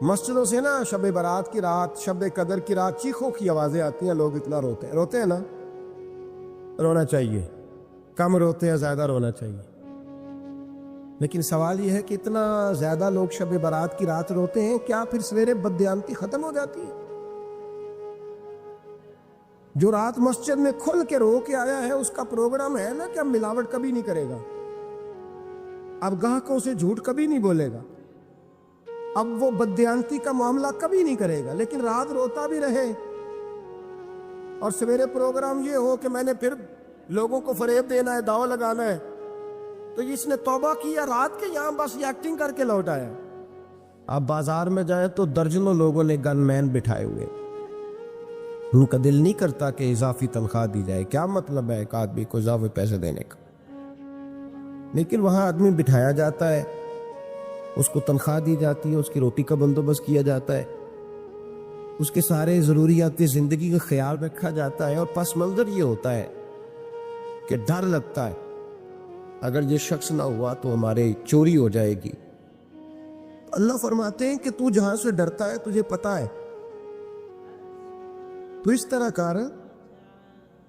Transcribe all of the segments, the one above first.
مسجدوں سے نا شب برات کی رات، شب قدر کی رات چیخوں کی آوازیں آتی ہیں، لوگ اتنا روتے ہیں نا. رونا چاہیے، کم روتے ہیں، زیادہ رونا چاہیے. لیکن سوال یہ ہے کہ اتنا زیادہ لوگ شب برات کی رات روتے ہیں، کیا پھر سویرے بددیانتی ختم ہو جاتی ہے؟ جو رات مسجد میں کھل کے رو کے آیا ہے اس کا پروگرام ہے نا کہ اب ملاوٹ کبھی نہیں کرے گا، اب گاہکوں سے جھوٹ کبھی نہیں بولے گا، اب وہ بددیانتی کا معاملہ کبھی نہیں کرے گا. لیکن رات روتا بھی رہے اور سویرے پروگرام یہ ہو کہ میں نے پھر لوگوں کو فریب دینا ہے، داؤ لگانا ہے، تو اس نے توبہ کیا رات کے، یہاں بس یہ ایکٹنگ کر کے لوٹ آیا. آپ بازار میں جائیں تو درجنوں لوگوں نے گن مین بٹھائے ہوئے، ان کا دل نہیں کرتا کہ اضافی تنخواہ دی جائے. کیا مطلب ہے ایک آدمی کو اضافی پیسے دینے کا؟ لیکن وہاں آدمی بٹھایا جاتا ہے، اس کو تنخواہ دی جاتی ہے، اس کی روٹی کا بندوبست کیا جاتا ہے، اس کے سارے ضروریات زندگی کا خیال رکھا جاتا ہے، اور پس منظر یہ ہوتا ہے کہ ڈر لگتا ہے اگر یہ شخص نہ ہوا تو ہمارے چوری ہو جائے گی. اللہ فرماتے ہیں کہ تو جہاں سے ڈرتا ہے تجھے پتا ہے، تو اس طرح کر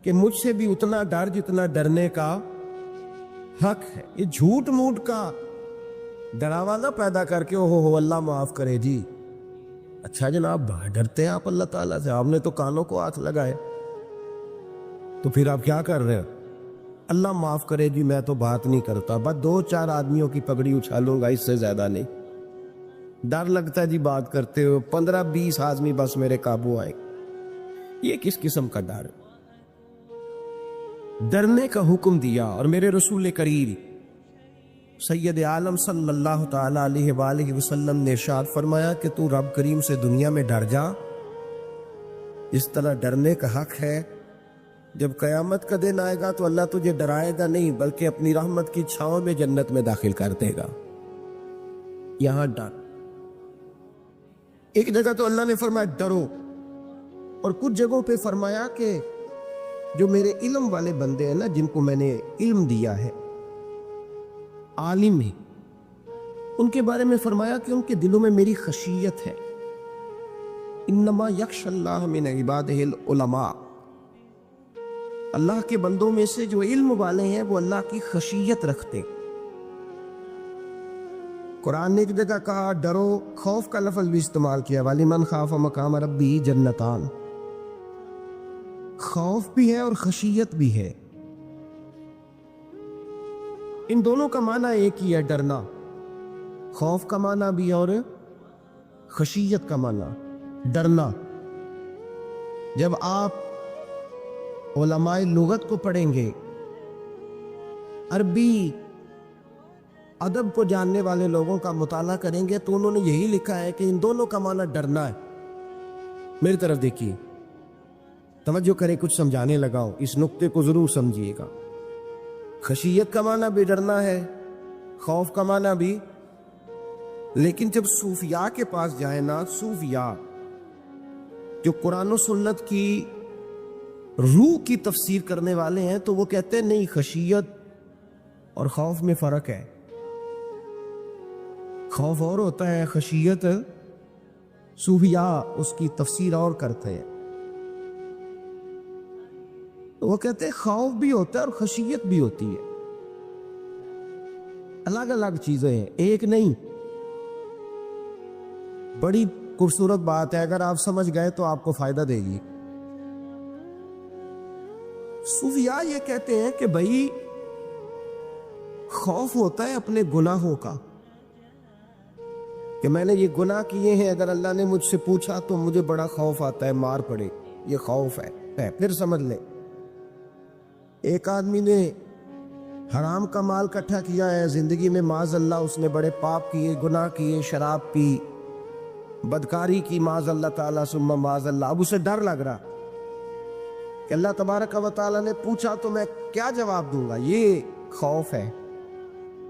کہ مجھ سے بھی اتنا ڈر جتنا ڈرنے کا حق ہے. یہ جھوٹ موٹ کا ڈراوا نہ پیدا کر کے ہو اللہ معاف کرے جی. اچھا جناب، ڈرتے ہیں آپ اللہ تعالیٰ سے، آپ نے تو کانوں کو ہاتھ لگائے، تو پھر آپ کیا کر رہے ہیں؟ اللہ معاف کرے جی میں تو بات نہیں کرتا، بس 2-4 آدمیوں کی پگڑی اچھالوں گا، اس سے زیادہ نہیں. ڈر لگتا ہے جی بات کرتے ہو، 15-20 آدمی بس میرے قابو آئے. یہ کس قسم کا ڈر؟ ڈرنے کا حکم دیا. اور میرے رسول کریم سید عالم صلی اللہ تعالی علیہ وآلہ وسلم نے ارشاد فرمایا کہ تو رب کریم سے دنیا میں ڈر جا. اس طرح ڈرنے کا حق ہے. جب قیامت کا دن آئے گا تو اللہ تجھے ڈرائے گا نہیں، بلکہ اپنی رحمت کی چھاؤں میں جنت میں داخل کر دے گا. یہاں ڈر. ایک جگہ تو اللہ نے فرمایا ڈرو، اور کچھ جگہوں پہ فرمایا کہ جو میرے علم والے بندے ہیں نا، جن کو میں نے علم دیا ہے، عالم ہے، ان کے بارے میں فرمایا کہ ان کے دلوں میں میری خشیت ہے. انما یخشی اللہ من عبادہ العلماء. اللہ کے بندوں میں سے جو علم والے ہیں وہ اللہ کی خشیت رکھتے. قرآن نے ایک جگہ کہا ڈرو، خوف کا لفظ بھی استعمال کیا، وَلِمَنْ خَافَ مَقَامَ رَبِّهِ جَنَّتَانِ. خوف بھی ہے اور خشیت بھی ہے. ان دونوں کا معنی ایک ہی ہے، ڈرنا. خوف کا معنی بھی اور خشیت کا معنی ڈرنا. جب آپ علماء لغت کو پڑھیں گے، عربی ادب کو جاننے والے لوگوں کا مطالعہ کریں گے، تو انہوں نے یہی لکھا ہے کہ ان دونوں کا معنی ڈرنا ہے. میری طرف دیکھیے، توجہ کریں، کچھ سمجھانے لگا ہوں، اس نقطے کو ضرور سمجھیے گا. خشیت کا معنی بھی ڈرنا ہے، خوف کا معنی بھی. لیکن جب صوفیاء کے پاس جائیں نا، صوفیاء جو قرآن و سنت کی روح کی تفسیر کرنے والے ہیں، تو وہ کہتے ہیں نہیں، خشیت اور خوف میں فرق ہے. خوف اور ہوتا ہے، خشیت صوفیاء اس کی تفسیر اور کرتے ہیں. تو وہ کہتے ہیں خوف بھی ہوتا ہے اور خشیت بھی ہوتی ہے، الگ الگ چیزیں ہیں، ایک نہیں. بڑی خوبصورت بات ہے، اگر آپ سمجھ گئے تو آپ کو فائدہ دے گی. صوفیاء یہ کہتے ہیں کہ بھائی خوف ہوتا ہے اپنے گناہوں کا، کہ میں نے یہ گناہ کیے ہیں، اگر اللہ نے مجھ سے پوچھا تو مجھے بڑا خوف آتا ہے مار پڑے، یہ خوف ہے. پھر سمجھ لیں، ایک آدمی نے حرام کا مال اکٹھا کیا ہے زندگی میں، معاذ اللہ اس نے بڑے پاپ کیے، گناہ کیے، شراب پی، بدکاری کی، معاذ اللہ تعالیٰ ثم معاذ اللہ. اب اسے ڈر لگ رہا کہ اللہ تبارک و تعالیٰ نے پوچھا تو میں کیا جواب دوں گا. یہ خوف ہے.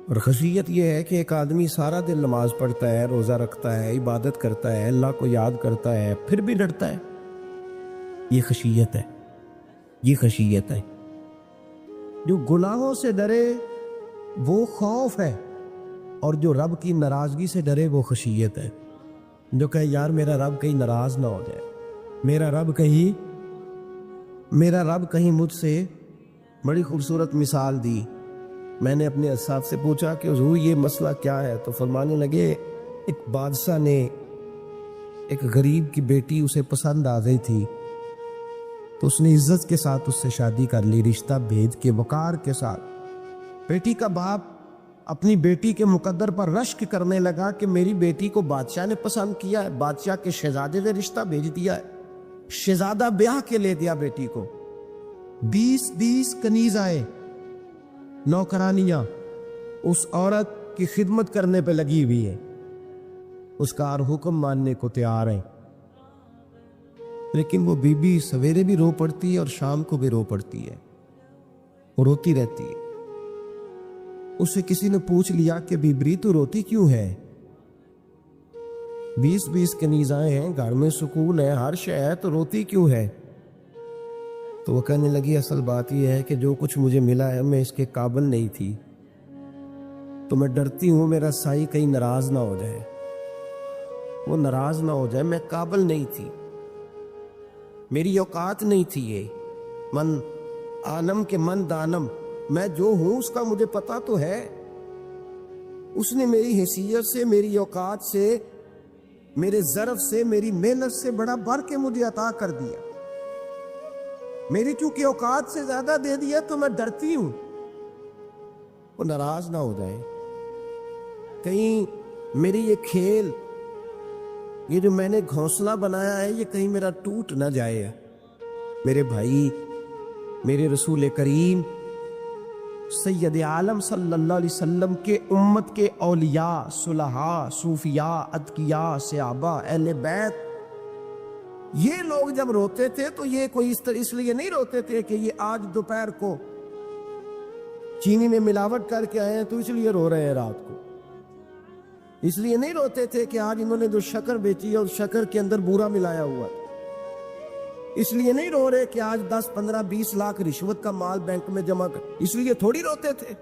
اور خشیت یہ ہے کہ ایک آدمی سارا دن نماز پڑھتا ہے، روزہ رکھتا ہے، عبادت کرتا ہے، اللہ کو یاد کرتا ہے، پھر بھی ڈرتا ہے. یہ خشیت ہے، یہ خشیت ہے. جو گناہوں سے ڈرے وہ خوف ہے، اور جو رب کی ناراضگی سے ڈرے وہ خشیت ہے. جو کہے یار میرا رب کہیں ناراض نہ ہو جائے، میرا رب کہیں مجھ سے بڑی خوبصورت مثال دی۔ میں نے اپنے اساتذہ سے پوچھا کہ حضور یہ مسئلہ کیا ہے، تو فرمانے لگے ایک بادشاہ نے ایک غریب کی بیٹی اسے پسند آ گئی تھی، تو اس نے عزت کے ساتھ اس سے شادی کر لی، رشتہ بھیج کے وقار کے ساتھ۔ بیٹی کا باپ اپنی بیٹی کے مقدر پر رشک کرنے لگا کہ میری بیٹی کو بادشاہ نے پسند کیا ہے، بادشاہ کے شہزادے نے رشتہ بھیج دیا ہے۔ شہزادہ بیاہ کے لے دیا بیٹی کو، 20 کنیز آئے، نوکرانیاں اس عورت کی خدمت کرنے پہ لگی ہوئی ہے، اس کا ہر حکم ماننے کو تیار ہے، لیکن وہ بی بی سویرے بھی رو پڑتی ہے اور شام کو بھی رو پڑتی ہے، وہ روتی رہتی ہے۔ اسے کسی نے پوچھ لیا کہ بیبری تو روتی کیوں ہے؟ 20 کنیز آئے ہیں، گھر میں سکون ہے، ہر شے ہے، تو روتی کیوں ہے؟ تو وہ کہنے لگی اصل بات یہ ہے کہ جو کچھ مجھے ملا ہے میں اس کے قابل نہیں تھی، تو میں ڈرتی ہوں میرا سائی کہیں ناراض نہ ہو جائے، وہ ناراض نہ ہو جائے، میں قابل نہیں تھی، میری اوقات نہیں تھی، یہ من عالم کے من دانم، میں جو ہوں اس کا مجھے پتا تو ہے، اس نے میری حیثیت سے، میری اوقات سے، میرے ظرف سے، میری محنت سے بڑا بڑھ کے مجھے عطا کر دیا، میری چونکہ اوقات سے زیادہ دے دیا تو میں ڈرتی ہوں وہ ناراض نہ ہو جائے، کہیں میری یہ کھیل، یہ جو میں نے گھونسلہ بنایا ہے یہ کہیں میرا ٹوٹ نہ جائے۔ میرے بھائی، میرے رسول کریم سید عالم صلی اللہ علیہ وسلم کے امت کے اولیاء، صلحاء، صوفیاء، اتقیاء، صحابہ، اہل بیت، یہ لوگ جب روتے تھے تو یہ کوئی اس لیے نہیں روتے تھے کہ یہ آج دوپہر کو چینی میں ملاوٹ کر کے آئے ہیں تو اس لیے رو رہے ہیں، رات کو اس لیے نہیں روتے تھے کہ آج انہوں نے جو شکر بیچی ہے اور شکر کے اندر بورا ملایا ہوا ہے، اس لیے نہیں رو رہے کہ آج 10 15 20 لاکھ رشوت کا مال بینک میں جمع کر، اس لیے تھوڑی روتے تھے،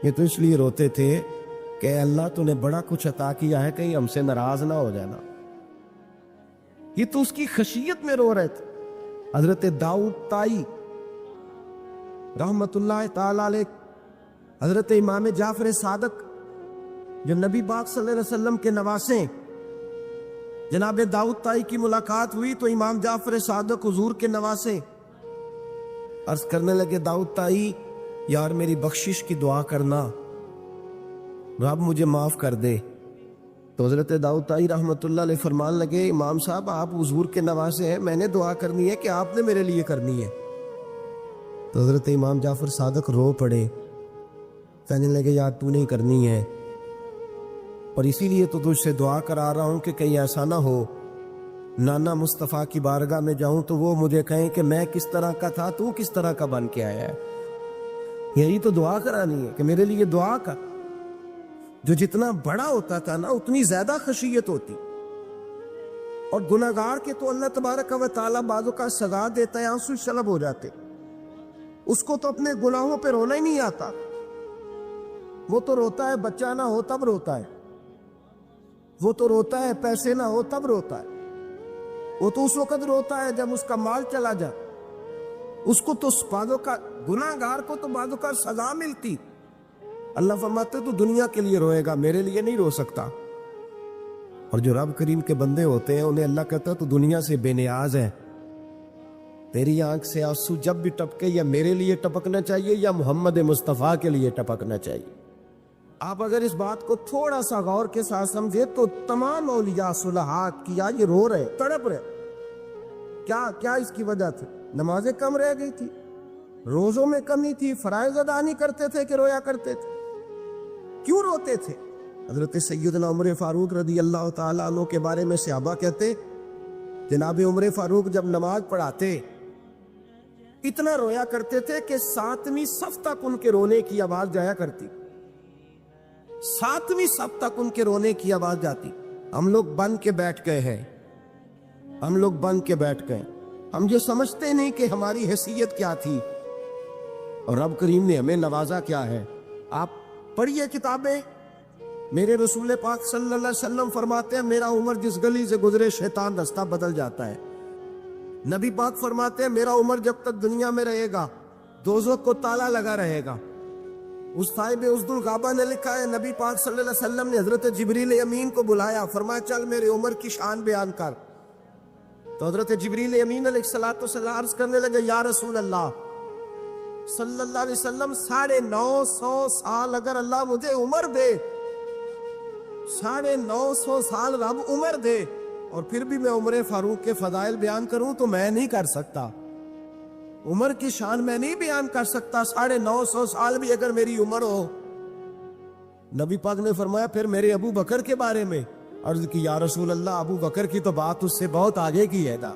یہ تو اس لیے روتے تھے کہ اللہ تو نے بڑا کچھ عطا کیا ہے، کہیں ہم سے ناراض نہ ہو جانا، یہ تو اس کی خشیت میں رو رہے تھے۔ حضرت داؤد طائی رحمت اللہ تعالی علیہ، حضرت امام جعفر صادق جو نبی پاک صلی اللہ علیہ وسلم کے نواسے، جناب داؤد طائی کی ملاقات ہوئی تو امام جعفر صادق حضور کے نواسے عرض کرنے لگے، داؤد طائی یار میری بخشش کی دعا کرنا، رب مجھے معاف کر دے۔ تو حضرت داؤد طائی رحمت اللہ علیہ فرمان لگے، امام صاحب آپ حضور کے نواسے ہیں، میں نے دعا کرنی ہے کہ آپ نے میرے لیے کرنی ہے؟ تو حضرت امام جعفر صادق رو پڑے، کہنے لگے یار تو نہیں کرنی ہے، اور اسی لیے تو تجھ سے دعا کرا رہا ہوں کہ کہیں ایسا نہ ہو نانا مصطفیٰ کی بارگاہ میں جاؤں تو وہ مجھے کہیں کہ میں کس طرح کا تھا، تو کس طرح کا بن کے آیا ہے، یہی تو دعا کرانی ہے کہ میرے لیے دعا کر۔ جو جتنا بڑا ہوتا تھا نا اتنی زیادہ خشیت ہوتی، اور گناہگار کے تو اللہ تبارک و تعالیٰ بعضوں کا سزا دیتا ہے، آنسو شلب ہو جاتے، اس کو تو اپنے گناہوں پہ رونا ہی نہیں آتا، وہ تو روتا ہے بچہ نہ ہو تب روتا ہے، وہ تو روتا ہے پیسے نہ ہو تب روتا ہے، وہ تو اس وقت روتا ہے جب اس کا مال چلا جائے، اس کو تو بعضوں کا گناہگار کو تو بعضوں کا سزا ملتی، اللہ فرماتے تو دنیا کے لیے روئے گا، میرے لیے نہیں رو سکتا۔ اور جو رب کریم کے بندے ہوتے ہیں انہیں اللہ کہتا تو دنیا سے بے نیاز ہے، تیری آنکھ سے آنسو جب بھی ٹپکے یا میرے لیے ٹپکنا چاہیے یا محمد مصطفیٰ کے لیے ٹپکنا چاہیے۔ آپ اگر اس بات کو تھوڑا سا غور کے ساتھ سمجھے تو تمام اولیاء صلحاء کیا یہ رو رہے، تڑپ رہے، کیا اس کی وجہ تھی؟ نمازیں کم رہ گئی تھی، روزوں میں کمی تھی، فرائض ادا نہیں کرتے تھے کہ رویا کرتے تھے؟ کیوں روتے تھے؟ حضرت سیدنا عمر فاروق رضی اللہ تعالیٰ عنہ کے بارے میں صحابہ کہتے، جناب عمر فاروق جب نماز پڑھاتے اتنا رویا کرتے تھے کہ 7ویں صف تک ان کے رونے کی آواز جایا کرتی، 7ویں صف تک ان کے رونے کی آواز جاتی۔ ہم لوگ بن کے بیٹھ گئے ہیں، ہم لوگ بن کے بیٹھ گئے، ہم یہ سمجھتے نہیں کہ ہماری حیثیت کیا تھی اور رب کریم نے ہمیں نوازا کیا ہے۔ آپ پڑھیے کتابیں، میرے رسول پاک صلی اللہ علیہ وسلم فرماتے ہیں میرا عمر جس گلی سے گزرے شیطان رستہ بدل جاتا ہے. نبی پاک فرماتے ہیں میرا عمر جب تک دنیا میں رہے گا دوزخ کو تالا لگا رہے گا. اس صاحب عزد الغابہ نے لکھا ہے نبی پاک صلی اللہ علیہ وسلم نے حضرت جبریل امین کو بلایا, فرمایا چل میرے عمر کی شان بیان کر. تو حضرت جبریل امین علیہ السلام عرض کرنے لگے یا رسول اللہ صلی اللہ علیہ وسلم 950 سال اگر اللہ مجھے عمر دے, 950 سال رب عمر دے, اور پھر بھی میں عمر فاروق کے فضائل بیان کروں تو میں نہیں کر سکتا. عمر کی شان میں نہیں بیان کر سکتا, 950 سال بھی اگر میری عمر ہو. نبی پاک نے فرمایا پھر میرے ابو بکر کے بارے میں. عرض کی یا رسول اللہ ابو بکر کی تو بات اس سے بہت آگے کی ہے نا.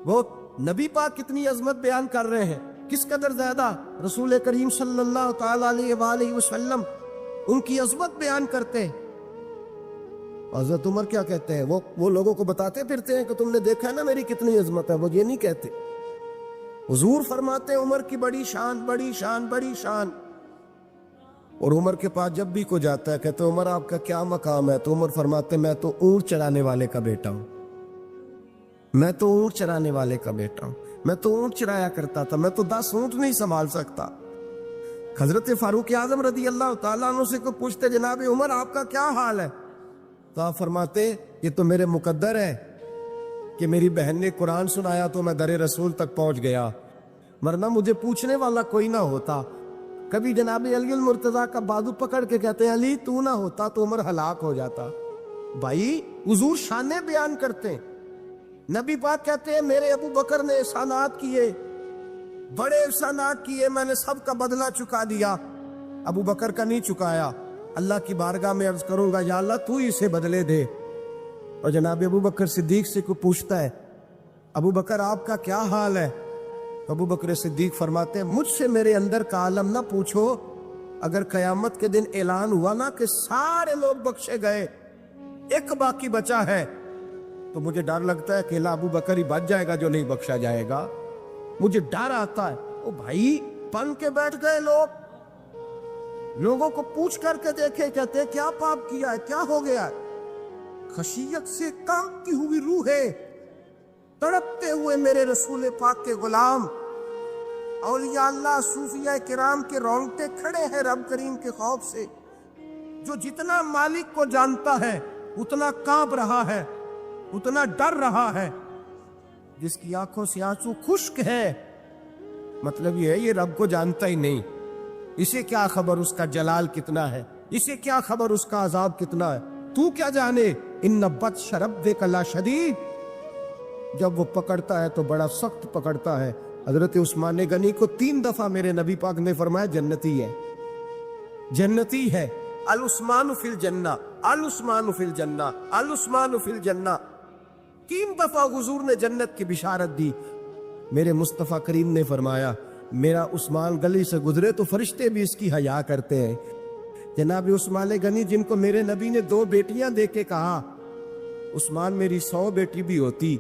وہ نبی پاک کتنی عظمت بیان کر رہے ہیں, کس قدر زیادہ رسول کریم صلی اللہ تعالی علیہ وآلہ وسلم ان کی عظمت بیان کرتے ہیں. حضرت عمر کیا کہتے ہیں, وہ لوگوں کو بتاتے پھرتے ہیں کہ تم نے دیکھا ہے نا میری کتنی عظمت ہے, وہ یہ نہیں کہتے. حضور فرماتے ہیں عمر کی بڑی شان بڑی شان بڑی شان. اور عمر کے پاس جب بھی کوئی جاتا ہے کہتے ہیں عمر آپ کا کیا مقام ہے, تو عمر فرماتے ہیں میں تو اونٹ چرانے والے کا بیٹا ہوں, میں تو اونٹ چرانے والے کا بیٹا ہوں, میں تو اونٹ چرایا کرتا تھا, میں تو 10 اونٹ نہیں سنبھال سکتا. حضرت فاروق اعظم رضی اللہ تعالیٰ عنہ سے کوئی پوچھتے جناب عمر آپ کا کیا حال ہے, تو آپ فرماتے یہ تو میرے مقدر ہے کہ میری بہن نے قرآن سنایا تو میں در رسول تک پہنچ گیا, ورنہ مجھے پوچھنے والا کوئی نہ ہوتا. کبھی جناب علی المرتضیٰ کا بازو پکڑ کے کہتے ہیں علی تو نہ ہوتا تو عمر ہلاک ہو جاتا. بھائی حضور شانیں بیان کرتے ہیں. نبی پاک کہتے ہیں میرے ابو بکر نے احسانات کیے, بڑے احسانات کیے, میں نے سب کا بدلہ چکا دیا, ابو بکر کا نہیں چکایا. اللہ کی بارگاہ میں عرض کروں گا یا اللہ تو ہی اسے بدلے دے. اور جناب ابو بکر صدیق سے کوئی پوچھتا ہے ابو بکر آپ کا کیا حال ہے, ابو بکر صدیق فرماتے ہیں مجھ سے میرے اندر کا عالم نہ پوچھو, اگر قیامت کے دن اعلان ہوا نا کہ سارے لوگ بخشے گئے ایک باقی بچا ہے تو مجھے ڈر لگتا ہے کہ ابو بکر ہی بچ جائے گا جو نہیں بخشا جائے گا. مجھے ڈر آتا ہے. او بھائی بن کے بیٹھ گئے لوگ, لوگوں کو پوچھ کر کے دیکھے کہتے ہیں کیا پاپ کیا ہے, کیا ہو گیا ہے. خشیت سے کانپتی ہوئی روحیں, تڑپتے ہوئے میرے رسول پاک کے غلام, اولیاء اللہ صوفیاء کرام کے رونگٹے کھڑے ہیں رب کریم کے خوف سے. جو جتنا مالک کو جانتا ہے اتنا کانپ رہا ہے, اتنا ڈر رہا ہے. جس کی آنکھوں سے آنسو خشک ہے مطلب یہ ہے یہ رب کو جانتا ہی نہیں. اسے کیا خبر اس کا جلال کتنا ہے, اسے کیا خبر اس کا عذاب کتنا ہے, تو کیا جانے. ان بطش ربک لشدید, جب وہ پکڑتا ہے تو بڑا سخت پکڑتا ہے. حضرت عثمان غنی کو 3 دفعہ میرے نبی پاک نے فرمایا جنتی ہے, جنتی ہے. العثمان فی الجنہ, العثمان فی الجنہ, العثمان فی الجنہ. 3 دفعہ حضور نے جنت کی بشارت دی. میرے مصطفیٰ کریم نے فرمایا میرا عثمان گلی سے گزرے تو فرشتے بھی اس کی حیا کرتے ہیں. جناب عثمان غنی جن کو میرے نبی نے 2 بیٹیاں دے کے کہا عثمان میری 100 بیٹی بھی ہوتی,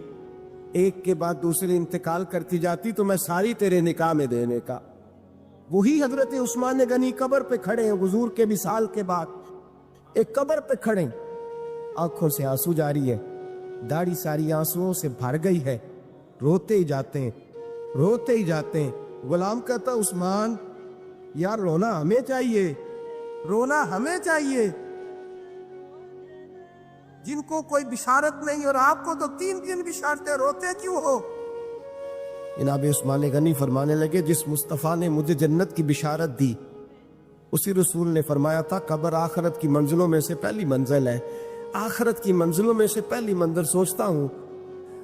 ایک کے بعد دوسری انتقال کرتی جاتی تو میں ساری تیرے نکاح میں دینے کا. وہی حضرت عثمان غنی قبر پہ کھڑے ہیں حضور کے وصال کے بعد, ایک قبر پہ کھڑے, آنکھوں سے آنسو جاری ہے, داڑھی ساری آنسوؤں سے بھر گئی ہے, روتے ہی جاتے ہیں, روتے ہی جاتے ہیں. غلام کہتا عثمان یار رونا ہمیں چاہیے, رونا ہمیں چاہیے, جن کو کوئی بشارت نہیں اور آپ کو تو 3 بشارتیں, روتے کیوں ہو. جناب عثمان غنی فرمانے لگے جس مصطفیٰ نے مجھے جنت کی بشارت دی اسی رسول نے فرمایا تھا قبر آخرت کی منزلوں میں سے پہلی منزل ہے, آخرت کی منزلوں میں سے پہلی منزل. سوچتا ہوں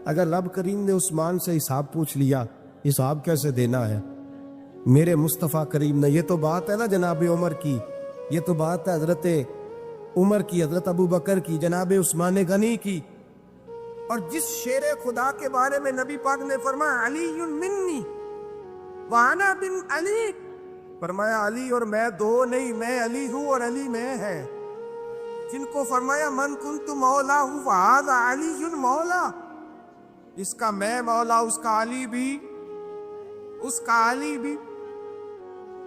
اگر رب کریم نے عثمان سے حساب پوچھ لیا حساب کیسے دینا ہے. میرے مصطفیٰ کریم نے, یہ تو بات ہے نا جناب عمر کی, یہ تو بات ہے حضرت عمر کی, حضرت ابو بکر کی, جناب عثمان غنی کی. اور جس شیر خدا کے بارے میں نبی پاک نے فرمایا علی منی وانا بن علی, فرمایا علی اور میں 2 نہیں, میں علی ہوں اور علی میں ہے. جن کو فرمایا من کنت مولا ہوں فہذا علی مولا, اس کا میں مولا اس کا علی بھی, اس کا علی بھی.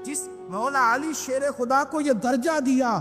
جس مولا علی شیر خدا کو یہ درجہ دیا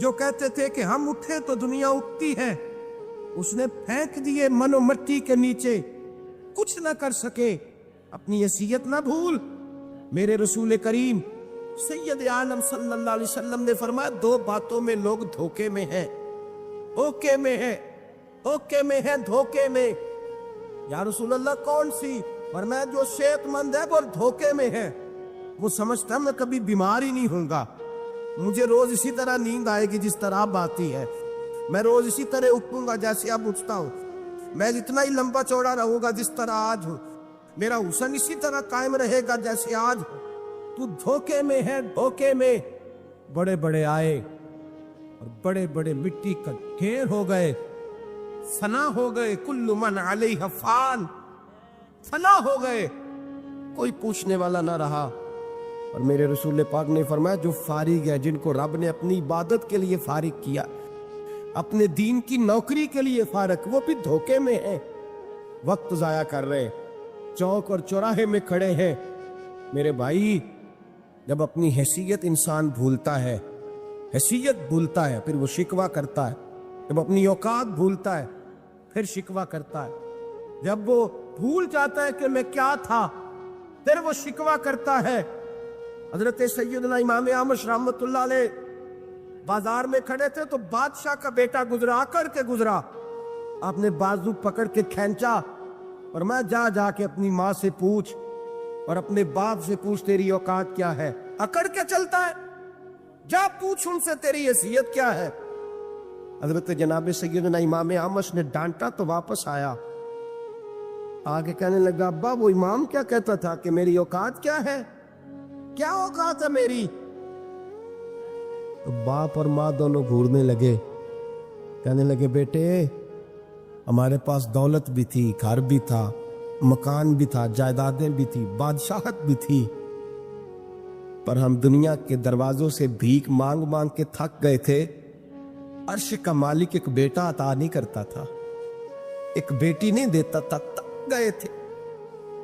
جو کہتے تھے کہ ہم اٹھے تو دنیا اٹھتی ہے، اس نے پھینک دیے من و مٹی کے نیچے، کچھ نہ کر سکے۔ اپنی حیثیت نہ بھول۔ میرے رسول کریم سید عالم صلی اللہ علیہ وسلم نے فرمایا 2 باتوں میں لوگ دھوکے میں ہیں، دھوکے میں ہے، دھوکے میں ہے، دھوکے میں۔ یا رسول اللہ کون سی؟ فرمایا جو صحت مند ہے وہ دھوکے میں ہے، وہ سمجھتا میں کبھی بیمار ہی نہیں ہوں گا، مجھے روز اسی طرح نیند آئے گی جس طرح اب آتی ہے، میں روز اسی طرح اٹھوں گا جیسے اب اٹھتا ہوں، میں اتنا ہی لمبا چوڑا رہوں گا جس طرح آج ہوں، میرا حسن اسی طرح قائم رہے گا جیسے آج ہوں۔ تو دھوکے میں ہے، دھوکے میں۔ بڑے بڑے آئے اور بڑے بڑے مٹی کا ڈھیر ہو گئے، فنا ہو گئے، کل من علیہ فان، فنا ہو گئے، کوئی پوچھنے والا نہ رہا۔ اور میرے رسول پاک نے فرمایا جو فارغ ہے، جن کو رب نے اپنی عبادت کے لیے فارغ کیا، اپنے دین کی نوکری کے لیے فارغ، وہ بھی دھوکے میں ہیں، وقت ضائع کر رہے، چوک اور چوراہے میں کھڑے ہیں۔ میرے بھائی، جب اپنی حیثیت انسان بھولتا ہے، حیثیت بھولتا ہے، پھر وہ شکوہ کرتا ہے۔ جب اپنی اوقات بھولتا ہے پھر شکوہ کرتا ہے۔ جب وہ بھول جاتا ہے کہ میں کیا تھا، پھر وہ شکوہ کرتا ہے۔ حضرت سیدنا امام اعمش رحمۃ اللہ علیہ بازار میں کھڑے تھے تو بادشاہ کا بیٹا گزرا، آ کر کے گزرا، آپ نے بازو پکڑ کے کھینچا اور میں جا کے اپنی ماں سے پوچھ اور اپنے باپ سے پوچھ تیری اوقات کیا ہے۔ اکڑ کے چلتا ہے، جا پوچھ ان سے تیری حیثیت کیا ہے۔ حضرت جناب سیدنا امام اعمش نے ڈانٹا تو واپس آیا، آگے کہنے لگا ابا وہ امام کیا کہتا تھا کہ میری اوقات کیا ہے، کیا اوقات ہے میری؟ تو باپ اور ماں دونوں گھورنے لگے، کہنے لگے بیٹے ہمارے پاس دولت بھی تھی، گھر بھی تھا، مکان بھی تھا، جائیدادیں بھی تھی، بادشاہت بھی تھی، پر ہم دنیا کے دروازوں سے بھیک مانگ مانگ کے تھک گئے تھے۔ عرش کا مالک ایک بیٹا عطا نہیں کرتا تھا، ایک بیٹی نہیں دیتا تھا، تھک گئے تھے،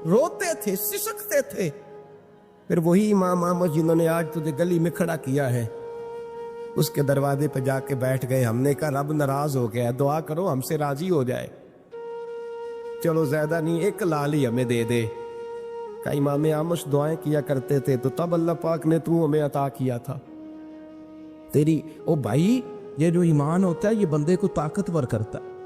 روتے تھے، سسکتے تھے۔ پھر وہی امام احمد جنہوں نے آج تجھے گلی میں کھڑا کیا ہے، اس کے دروازے پہ جا کے بیٹھ گئے۔ ہم نے کہا رب ناراض ہو گیا، دعا کرو ہم سے راضی ہو جائے، چلو زیادہ نہیں، ایک لال ہی ہمیں دے دے۔ کہ امام احمد دعائیں کیا کرتے تھے تو تب اللہ پاک نے تو ہمیں عطا کیا تھا تیری۔ او بھائی، یہ جو ایمان ہوتا ہے یہ بندے کو طاقتور کرتا ہے،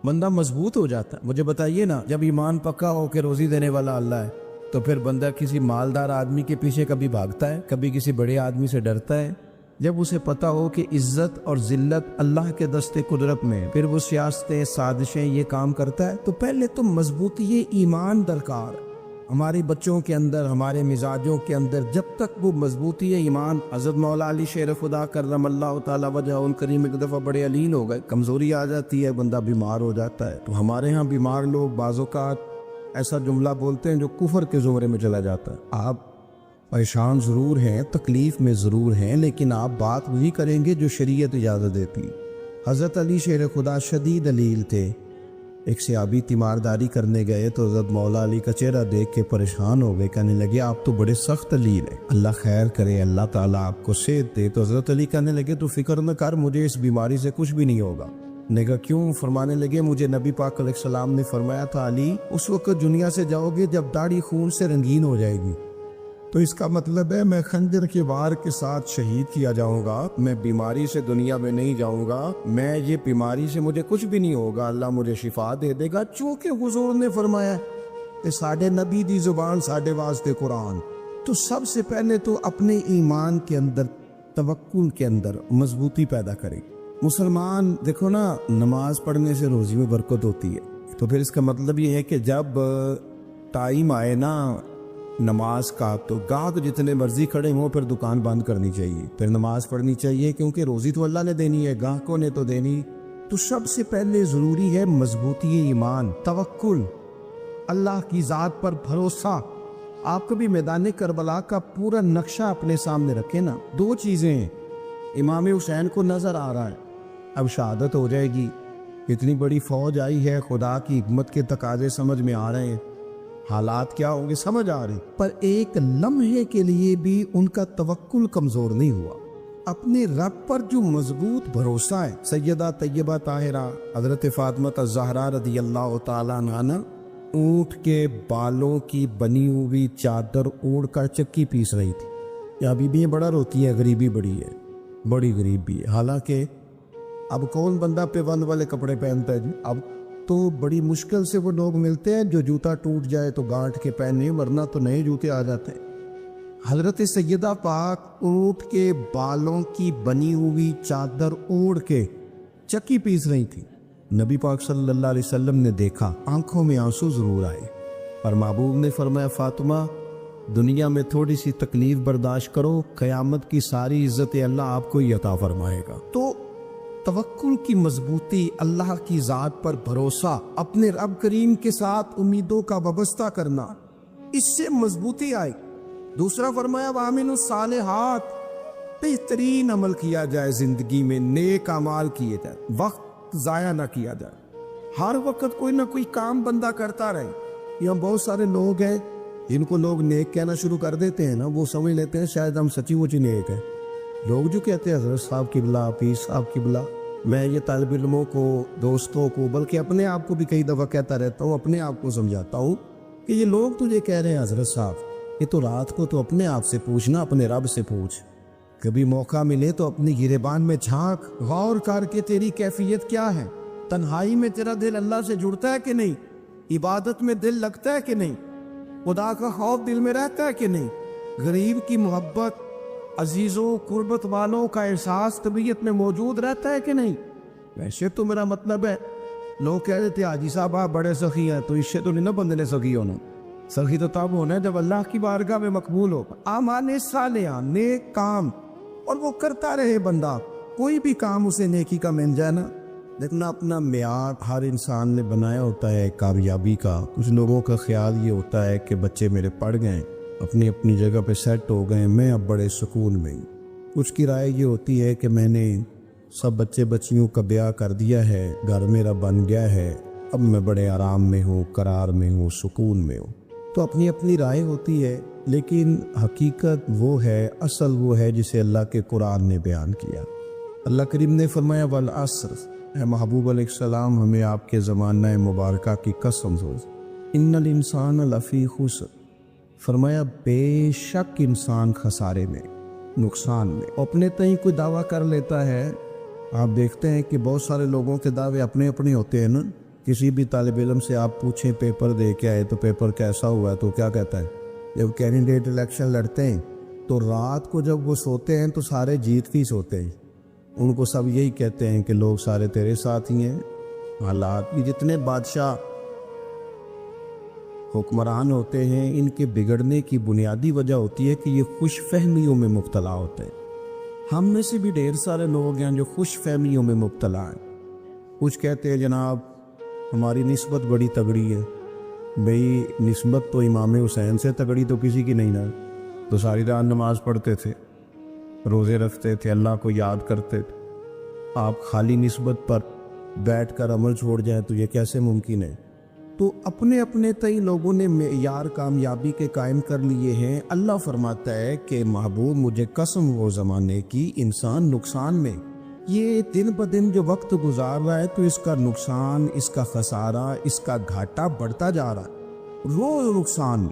بندہ مضبوط ہو جاتا ہے۔ مجھے بتائیے نا، جب ایمان پکا ہو کہ روزی دینے والا اللہ ہے تو پھر بندہ کسی مالدار آدمی کے پیچھے کبھی بھاگتا ہے، کبھی کسی بڑے آدمی سے ڈرتا ہے؟ جب اسے پتا ہو کہ عزت اور ذلت اللہ کے دستے قدرت میں، پھر وہ سیاستیں، سازشیں یہ کام کرتا ہے۔ تو پہلے تو مضبوطی ایمان درکار ہے ہمارے بچوں کے اندر، ہمارے مزاجوں کے اندر۔ جب تک وہ مضبوطی ایمان، حضرت مولا علی شیر خدا کرم اللہ تعالی وجہ ان کریم ایک دفعہ بڑے علیل ہو گئے، کمزوری آ جاتی ہے، بندہ بیمار ہو جاتا ہے۔ تو ہمارے ہاں بیمار لوگ بعض اوقات ایسا جملہ بولتے ہیں جو کفر کے زمرے میں چلا جاتا ہے۔ آپ پریشان ضرور ہیں، تکلیف میں ضرور ہیں، لیکن آپ بات وہی کریں گے جو شریعت اجازت دیتی۔ حضرت علی شیر خدا شدید علیل تھے، ایک صحابی تیمارداری کرنے گئے تو حضرت مولا علی کا چہرہ دیکھ کے پریشان ہو گئے، کہنے لگے آپ تو بڑے سخت علیل ہیں، اللہ خیر کرے، اللہ تعالیٰ آپ کو صحت دے۔ تو حضرت علی کہنے لگے تو فکر نہ کر، مجھے اس بیماری سے کچھ بھی نہیں ہوگا۔ نے کہا کیوں؟ فرمانے لگے مجھے نبی پاک علیہ السلام نے فرمایا تھا علی اس وقت دنیا سے جاؤ گے جب داڑھی خون سے رنگین ہو جائے گی، تو اس کا مطلب ہے میں خنجر کے وار کے ساتھ شہید کیا جاؤں گا، میں بیماری سے دنیا میں نہیں جاؤں گا، میں یہ بیماری سے مجھے کچھ بھی نہیں ہوگا، اللہ مجھے شفا دے دے گا۔ چونکہ حضور نے فرمایا کہ ساڈے نبی دی زبان ساڈے واسطے قرآن، تو سب سے پہلے تو اپنے ایمان کے اندر، توکل کے اندر مضبوطی پیدا کریں۔ مسلمان دیکھو نا، نماز پڑھنے سے روزی میں برکت ہوتی ہے، تو پھر اس کا مطلب یہ ہے کہ جب ٹائم آئے نا نماز کا، تو گاہک جتنے مرضی کھڑے ہوں پھر دکان بند کرنی چاہیے، پھر نماز پڑھنی چاہیے، کیونکہ روزی تو اللہ نے دینی ہے، گاہکوں نے تو دینی۔ تو سب سے پہلے ضروری ہے مضبوطی ایمان، توکل، اللہ کی ذات پر بھروسہ۔ آپ کبھی میدان کربلا کا پورا نقشہ اپنے سامنے رکھیں نا، دو چیزیں ہیں، امام حسین کو نظر آ رہا ہے اب شہادت ہو جائے گی، اتنی بڑی فوج آئی ہے، خدا کی حکمت کے تقاضے سمجھ میں آ رہے ہیں، حالات کیا ہوں گے سمجھ آ رہے، پر ایک لمحے کے لیے بھی ان کا توکل کمزور نہیں ہوا۔ اپنے رب پر جو مضبوط بھروسہ ہے. سیدہ طیبہ طاہرہ حضرت فاطمہ الزہرا رضی اللہ تعالیٰ عنہ اونٹ کے بالوں کی بنی ہوئی چادر اوڑھ کر چکی پیس رہی تھی. یہ بیویاں بڑا روتی ہے، غریبی بڑی ہے، بڑی غریبی ہے. حالانکہ اب کون بندہ پیوند والے کپڑے پہنتا ہے جی؟ اب تو بڑی مشکل سے وہ لوگ ملتے ہیں جو جوتا ٹوٹ جائے تو گانٹھ کے پہنے، ورنہ تو نئے جوتے آ جاتے ہیں. حضرت سیدہ پاک اونٹ کے بالوں کی بنی ہوئی چادر اوڑھ کے چکی پیس رہی تھی. نبی پاک صلی اللہ علیہ وسلم نے دیکھا، آنکھوں میں آنسو ضرور آئے، اور محبوب نے فرمایا فاطمہ دنیا میں تھوڑی سی تکلیف برداشت کرو، قیامت کی ساری عزت اللہ آپ کو ہی عطا فرمائے گا. تو توکل کی مضبوطی، اللہ کی ذات پر بھروسہ، اپنے رب کریم کے ساتھ امیدوں کا وابستہ کرنا، اس سے مضبوطی آئے. دوسرا فرمایا وَعَمِلُوا الصَّالِحَاتِ، بہترین عمل کیا جائے زندگی میں، نیک اعمال کیے جائے، وقت ضائع نہ کیا جائے. ہر وقت کوئی نہ کوئی کام بندہ کرتا رہے. یہاں بہت سارے لوگ ہیں جن کو لوگ نیک کہنا شروع کر دیتے ہیں نا، وہ سمجھ لیتے ہیں شاید ہم سچی مچی نیک ہیں. لوگ جو کہتے ہیں حضرت صاحب قبلہ، پیر صاحب قبلہ، میں یہ طالب علموں کو، دوستوں کو، بلکہ اپنے آپ کو بھی کئی دفعہ کہتا رہتا ہوں، اپنے آپ کو سمجھاتا ہوں کہ یہ لوگ تجھے کہہ رہے ہیں حضرت صاحب، یہ تو رات کو تو اپنے آپ سے پوچھنا، اپنے رب سے پوچھ. کبھی موقع ملے تو اپنی گریبان میں جھانک، غور کر کے تیری کیفیت کیا ہے. تنہائی میں تیرا دل اللہ سے جڑتا ہے کہ نہیں؟ عبادت میں دل لگتا ہے کہ نہیں؟ خدا کا خوف دل میں رہتا ہے کہ نہیں؟ غریب کی محبت، عزیزوں قربت والوں کا احساس طبیعت میں موجود رہتا ہے کہ نہیں؟ ویسے تو میرا مطلب ہے، لوگ کہہ رہے تھے حاجی صاحب آپ بڑے سخی ہیں، تو اس سے تو نہیں نا بندے نے سخی ہونا. سخی تو تب ہونا ہے جب اللہ کی بارگاہ میں مقبول ہو. اعمال صالحہ، نیک کام، اور وہ کرتا رہے بندہ. کوئی بھی کام اسے نیکی کا مل جائے نا. لیکن اپنا معیار ہر انسان نے بنایا ہوتا ہے کامیابی کا. کچھ لوگوں کا خیال یہ ہوتا ہے کہ بچے میرے پڑھ گئے، اپنی اپنی جگہ پہ سیٹ ہو گئے، میں اب بڑے سکون میں ہوں. کچھ کی رائے یہ ہوتی ہے کہ میں نے سب بچے بچیوں کا بیاہ کر دیا ہے، گھر میرا بن گیا ہے، اب میں بڑے آرام میں ہوں، قرار میں ہوں، سکون میں ہوں. تو اپنی اپنی رائے ہوتی ہے، لیکن حقیقت وہ ہے، اصل وہ ہے جسے اللہ کے قرآن نے بیان کیا. اللہ کریم نے فرمایا والعصر، اے محبوب علیہ السلام ہمیں آپ کے زمانہ مبارکہ کی قسم ہو، ان الانسان لفی خسر، فرمایا بے شک انسان خسارے میں، نقصان میں. اپنے تئیں کوئی دعویٰ کر لیتا ہے. آپ دیکھتے ہیں کہ بہت سارے لوگوں کے دعوے اپنے اپنے ہوتے ہیں نا. کسی بھی طالب علم سے آپ پوچھیں پیپر دے کے آئے تو پیپر کیسا ہوا ہے، تو کیا کہتا ہے؟ جب کینڈیڈیٹ الیکشن لڑتے ہیں تو رات کو جب وہ سوتے ہیں تو سارے جیت کے ہی سوتے ہیں. ان کو سب یہی کہتے ہیں کہ لوگ سارے تیرے ساتھ ہی ہیں. حالات یہ جتنے بادشاہ حکمران ہوتے ہیں، ان کے بگڑنے کی بنیادی وجہ ہوتی ہے کہ یہ خوش فہمیوں میں مبتلا ہوتے ہیں. ہم میں سے بھی ڈھیر سارے لوگ ہیں جو خوش فہمیوں میں مبتلا ہیں. کچھ کہتے ہیں جناب ہماری نسبت بڑی تگڑی ہے. بھئی نسبت تو امام حسین سے تگڑی تو کسی کی نہیں نا. تو ساری رات نماز پڑھتے تھے، روزے رکھتے تھے، اللہ کو یاد کرتے تھے. آپ خالی نسبت پر بیٹھ کر عمل چھوڑ جائیں تو یہ کیسے ممکن ہے؟ تو اپنے اپنے تئیں لوگوں نے معیار کامیابی کے قائم کر لیے ہیں. اللہ فرماتا ہے کہ محبوب مجھے قسم وہ زمانے کی، انسان نقصان میں. یہ دن بدن جو وقت گزار رہا ہے تو اس کا نقصان، اس کا خسارہ، اس کا گھاٹا بڑھتا جا رہا ہے. روز نقصان.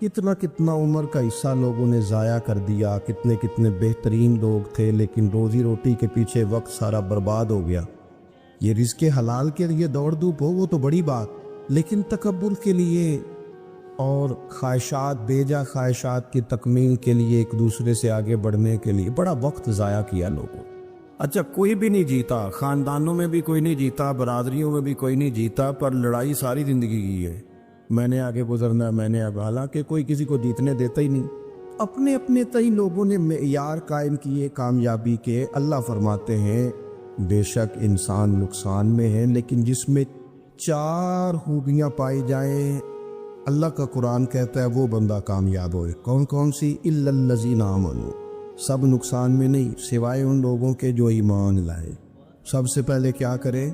کتنا کتنا عمر کا حصہ لوگوں نے ضائع کر دیا. کتنے کتنے بہترین لوگ تھے لیکن روزی روٹی کے پیچھے وقت سارا برباد ہو گیا. یہ رزق حلال کے لیے دوڑ دھوپ ہو وہ تو بڑی بات، لیکن تکبر کے لیے اور خواہشات، بیجا خواہشات کی تکمیل کے لیے، ایک دوسرے سے آگے بڑھنے کے لیے بڑا وقت ضائع کیا لوگوں. اچھا کوئی بھی نہیں جیتا، خاندانوں میں بھی کوئی نہیں جیتا، برادریوں میں بھی کوئی نہیں جیتا، پر لڑائی ساری زندگی کی ہے. میں نے آگے گزرنا، میں نے اب، حالانکہ کوئی کسی کو جیتنے دیتا ہی نہیں. اپنے اپنے تئیں لوگوں نے معیار قائم کیے کامیابی کے. اللہ فرماتے ہیں بے شک انسان نقصان میں ہے، لیکن جس میں 4 خوبیاں پائی جائیں، اللہ کا قرآن کہتا ہے وہ بندہ کامیاب ہوئے. کون کون سی؟ الا الذین آمنوا، سب نقصان میں نہیں سوائے ان لوگوں کے جو ایمان لائے. سب سے پہلے کیا کرے؟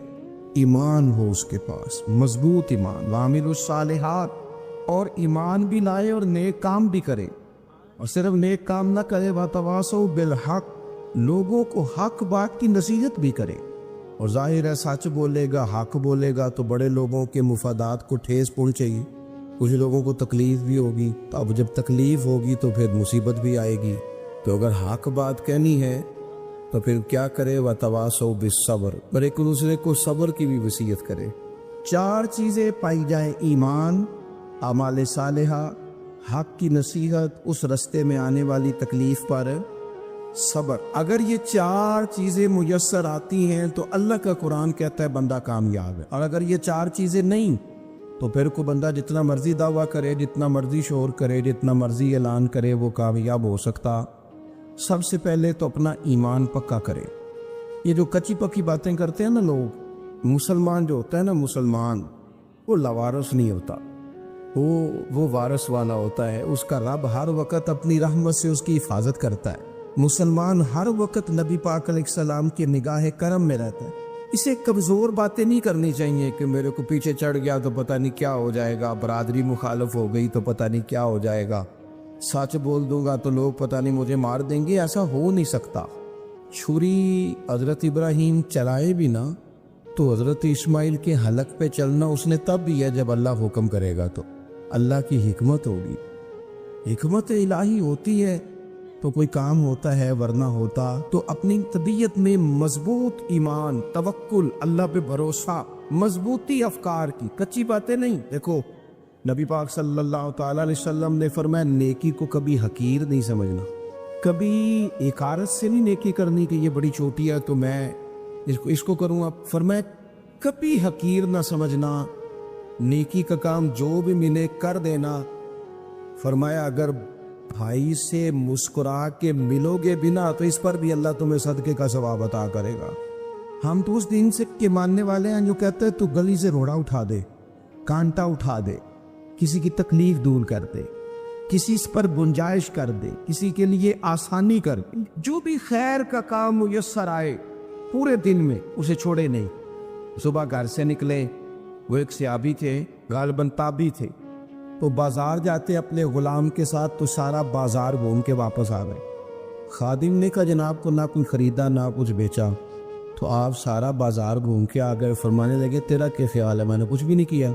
ایمان ہو اس کے پاس، مضبوط ایمان. وعملوا الصالحات، اور ایمان بھی لائے اور نیک کام بھی کرے. اور صرف نیک کام نہ کرے، وتواصوا بالحق، لوگوں کو حق بات کی نصیحت بھی کرے. اور ظاہر ہے سچ بولے گا، حق بولے گا تو بڑے لوگوں کے مفادات کو ٹھیس پہنچے گی، کچھ لوگوں کو تکلیف بھی ہوگی. تو اب جب تکلیف ہوگی تو پھر مصیبت بھی آئے گی. تو اگر حق بات کہنی ہے تو پھر کیا کرے؟ وَتَوَاصَوْا بِالصَّبْرِ، اور ایک دوسرے کو صبر کی بھی وصیت کرے. 4 چیزیں پائی جائیں: ایمان، اعمال صالحہ، حق کی نصیحت، اس رستے میں آنے والی تکلیف پر صبر. اگر یہ 4 چیزیں میسر آتی ہیں تو اللہ کا قرآن کہتا ہے بندہ کامیاب ہے. اور اگر یہ 4 چیزیں نہیں تو پھر کوئی بندہ جتنا مرضی دعویٰ کرے، جتنا مرضی شور کرے، جتنا مرضی اعلان کرے، وہ کامیاب ہو سکتا. سب سے پہلے تو اپنا ایمان پکا کرے. یہ جو کچی پکی باتیں کرتے ہیں نا لوگ، مسلمان جو ہوتا ہے نا، مسلمان وہ لاوارث نہیں ہوتا، وہ وارث والا ہوتا ہے. اس کا رب ہر وقت اپنی رحمت سے اس کی حفاظت کرتا ہے. مسلمان ہر وقت نبی پاک علیہ السلام کی نگاہ کرم میں رہتا ہے. اسے کمزور باتیں نہیں کرنی چاہیے کہ میرے کو پیچھے چڑھ گیا تو پتہ نہیں کیا ہو جائے گا، برادری مخالف ہو گئی تو پتہ نہیں کیا ہو جائے گا، سچ بول دوں گا تو لوگ پتہ نہیں مجھے مار دیں گے. ایسا ہو نہیں سکتا. چھری حضرت ابراہیم چلائے بھی نا تو حضرت اسماعیل کے حلق پہ چلنا اس نے تب بھی ہے جب اللہ حکم کرے گا. تو اللہ کی حکمت ہوگی، حکمت الہی ہوتی ہے تو کوئی کام ہوتا ہے، ورنہ ہوتا. تو اپنی طبیعت میں مضبوط ایمان، توکل، اللہ پہ بھروسہ، مضبوطی افکار کی، کچی باتیں نہیں. دیکھو نبی پاک صلی اللہ تعالیٰ علیہ وسلم نے فرمایا نیکی کو کبھی حقیر نہیں سمجھنا، کبھی حقارت سے نہیں نیکی کرنی کہ یہ بڑی چھوٹی ہے تو میں اس کو کروں. اب فرمایا کبھی حقیر نہ سمجھنا، نیکی کا کام جو بھی ملے کر دینا. فرمایا اگر بھائی سے مسکرا کے ملو گے بنا تو اس پر بھی اللہ تمہیں صدقے کا ثواب عطا کرے گا. ہم تو اس دین سے کے ماننے والے ہیں جو کہتے ہیں تو گلی سے روڑا اٹھا دے، کانٹا اٹھا دے، کسی کی تکلیف دور کر دے، کسی اس پر گنجائش کر دے، کسی کے لیے آسانی کر دے. جو بھی خیر کا کام میسر آئے پورے دن میں اسے چھوڑے نہیں. صبح گھر سے نکلے، وہ ایک صحابی تھے، غالباً تابعی تھے، تو بازار جاتے اپنے غلام کے ساتھ تو سارا بازار گھوم کے واپس آ گئے. خادم نے کہا جناب کو نہ کوئی خریدا نہ کچھ بیچا، تو آپ سارا بازار گھوم کے آ گئے. فرمانے لگے تیرا کیا خیال ہے؟ میں نے کچھ بھی نہیں کیا.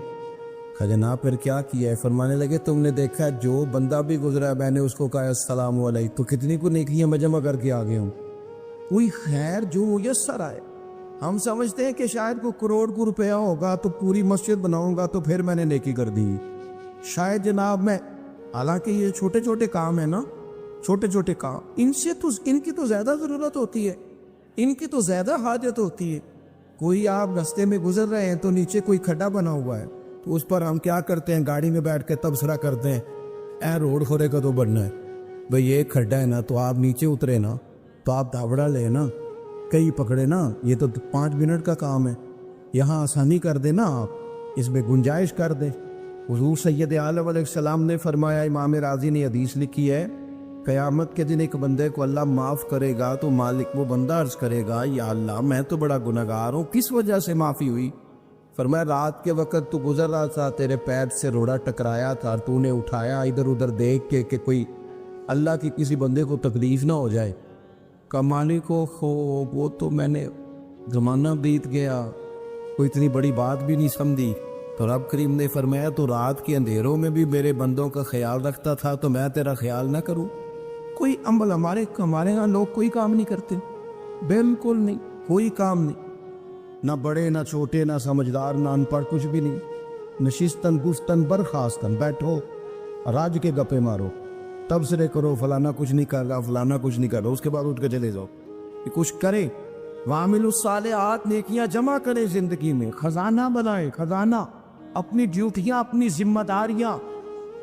کہا جناب پھر کیا کیا ہے؟ فرمانے لگے تم نے دیکھا ہے جو بندہ بھی گزرا ہے میں نے اس کو کہا السلام علیکم، تو کتنی کو نیکیاں میں جمع کر کے آ گیا ہوں. کوئی خیر جو میسر آئے. ہم سمجھتے ہیں کہ شاید کوئی کروڑ کو روپیہ ہوگا تو پوری مسجد بناؤں گا تو پھر میں نے نیکی کر دی. شاید جناب میں، حالانکہ یہ چھوٹے چھوٹے کام ہیں نا، چھوٹے چھوٹے کام، ان کی تو زیادہ ضرورت ہوتی ہے، ان کی تو زیادہ حاجت ہوتی ہے. کوئی آپ راستے میں گزر رہے ہیں تو نیچے کوئی کھڈا بنا ہوا ہے تو اس پر ہم کیا کرتے ہیں؟ گاڑی میں بیٹھ کے تبصرہ کرتے ہیں اے روڈ کھورے کا تو بننا ہے بھئی، یہ کھڈا ہے نا تو آپ نیچے اترے نا، تو آپ دھاوڑا لے نا، کئی پکڑے نا، یہ تو 5 منٹ کا کام ہے، یہاں آسانی کر دے نا، آپ اس میں گنجائش کر دیں. حضور سید عالم علیہ السلام نے فرمایا، امام راضی نے حدیث لکھی ہے، قیامت کے دن ایک بندے کو اللہ معاف کرے گا تو مالک وہ بندہ عرض کرے گا یا اللہ میں تو بڑا گنہگار ہوں، کس وجہ سے معافی ہوئی؟ فرمایا رات کے وقت تو گزر رہا تھا، تیرے پیر سے روڑا ٹکرایا تھا، تو نے اٹھایا ادھر ادھر دیکھ کے کہ کوئی اللہ کی کسی بندے کو تکلیف نہ ہو جائے. کمالی کو وہ تو میں نے زمانہ بیت گیا، کوئی اتنی بڑی بات بھی نہیں سمجھی. تو رب کریم نے فرمایا تو رات کے اندھیروں میں بھی میرے بندوں کا خیال رکھتا تھا تو میں تیرا خیال نہ کروں؟ کوئی عمل ہمارے ہاں لوگ کوئی کام نہیں کرتے، بالکل نہیں، کوئی کام نہیں، نہ بڑے نہ چھوٹے نہ سمجھدار نہ ان پڑھ، کچھ بھی نہیں. نشستن گفتن برخاستن، بیٹھو راج کے گپے مارو، تبصرے کرو فلانا کچھ نہیں کر رہا، فلانا کچھ نہیں کر رہا، اس کے بعد اٹھ کے چلے جاؤ کہ کچھ کرے. وعامل الصالحات، نیکیاں جمع کرے زندگی میں، خزانہ بنائے، خزانہ، اپنی ڈیوٹیاں اپنی ذمہ داریاں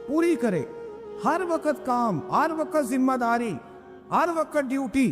پوری کرے. ہر وقت کام، ہر وقت ذمہ داری، ہر وقت ڈیوٹی.